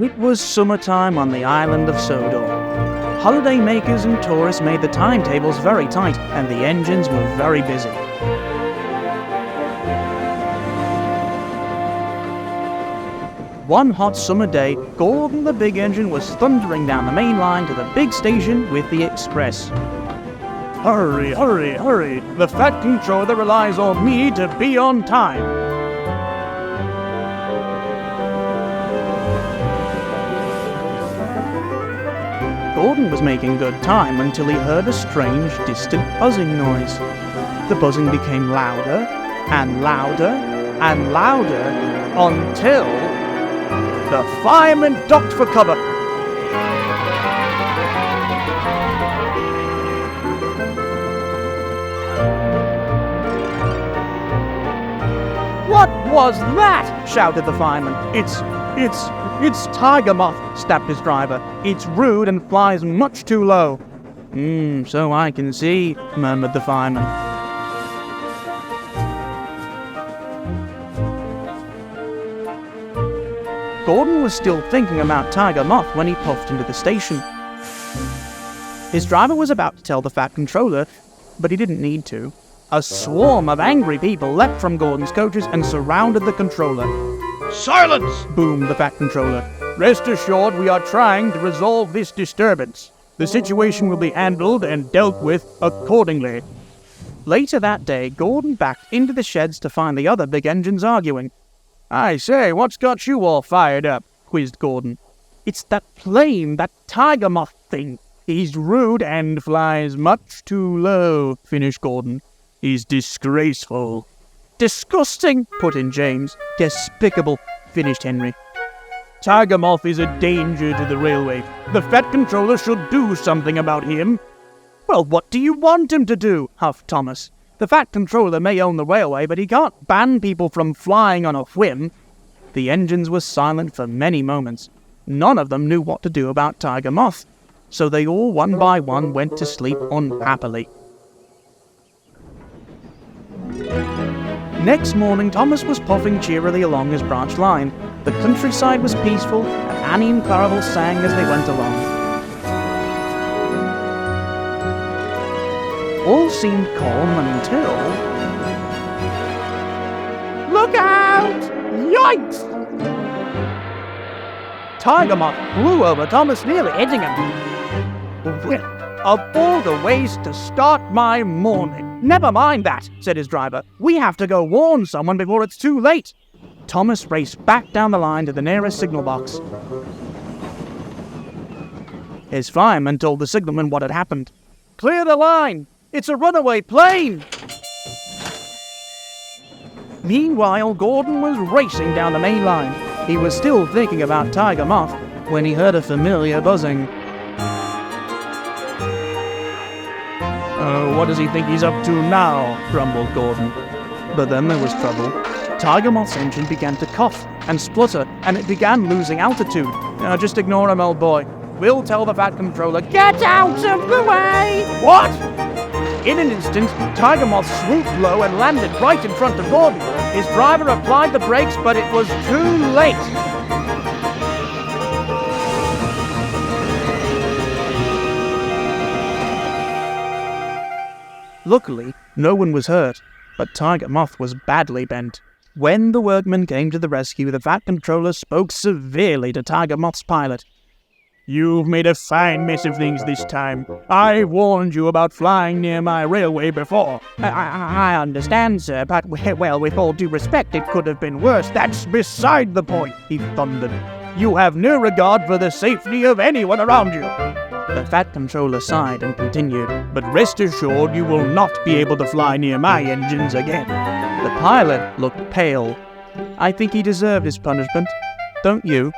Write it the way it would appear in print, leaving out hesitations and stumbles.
It was summertime on the island of Sodor. Holiday makers and tourists made the timetables very tight, and the engines were very busy. One hot summer day, Gordon the big engine was thundering down the main line to the big station with the express. Hurry, hurry, hurry! The Fat Controller relies on me to be on time! Gordon was making good time until he heard a strange, distant buzzing noise. The buzzing became louder, and louder, and louder, until the fireman ducked for cover. What was that? Shouted the fireman. It's Tiger Moth, snapped his driver. It's rude and flies much too low. So I can see, murmured the fireman. Gordon was still thinking about Tiger Moth when he puffed into the station. His driver was about to tell the Fat Controller, but he didn't need to. A swarm of angry people leapt from Gordon's coaches and surrounded the controller. Silence! Boomed the Fat Controller. Rest assured, we are trying to resolve this disturbance. The situation will be handled and dealt with accordingly. Later that day, Gordon backed into the sheds to find the other big engines arguing. I say, what's got you all fired up? Quizzed Gordon. It's that plane, that Tiger Moth thing. He's rude and flies much too low, finished Gordon. He's disgraceful. Disgusting, put in James. Despicable, finished Henry. Tiger Moth is a danger to the railway. The Fat Controller should do something about him. Well, what do you want him to do? Huffed Thomas. The Fat Controller may own the railway, but he can't ban people from flying on a whim. The engines were silent for many moments. None of them knew what to do about Tiger Moth, so they all one by one went to sleep unhappily. Next morning, Thomas was puffing cheerily along his branch line. The countryside was peaceful, and Annie and Clarabelle sang as they went along. All seemed calm until... Look out! Yikes! Tiger Moth flew over Thomas, nearly hitting him. Well, of all the ways to start my morning. Never mind that, said his driver. We have to go warn someone before it's too late. Thomas raced back down the line to the nearest signal box. His fireman told the signalman what had happened. Clear the line! It's a runaway plane! Meanwhile, Gordon was racing down the main line. He was still thinking about Tiger Moth when he heard a familiar buzzing. Oh, what does he think he's up to now? Grumbled Gordon. But then there was trouble. Tiger Moth's engine began to cough and splutter, and it began losing altitude. Just ignore him, old boy. We'll tell the Fat Controller, get out of the way! What? In an instant, Tiger Moth swooped low and landed right in front of Gordon. His driver applied the brakes, but it was too late. Luckily, no one was hurt, but Tiger Moth was badly bent. When the workmen came to the rescue, the Fat Controller spoke severely to Tiger Moth's pilot. You've made a fine mess of things this time. I warned you about flying near my railway before. I understand, sir, but, well, with all due respect, it could have been worse. That's beside the point, he thundered. You have no regard for the safety of anyone around you. The Fat Controller sighed and continued, but rest assured you will not be able to fly near my engines again. The pilot looked pale. I think he deserved his punishment. Don't you?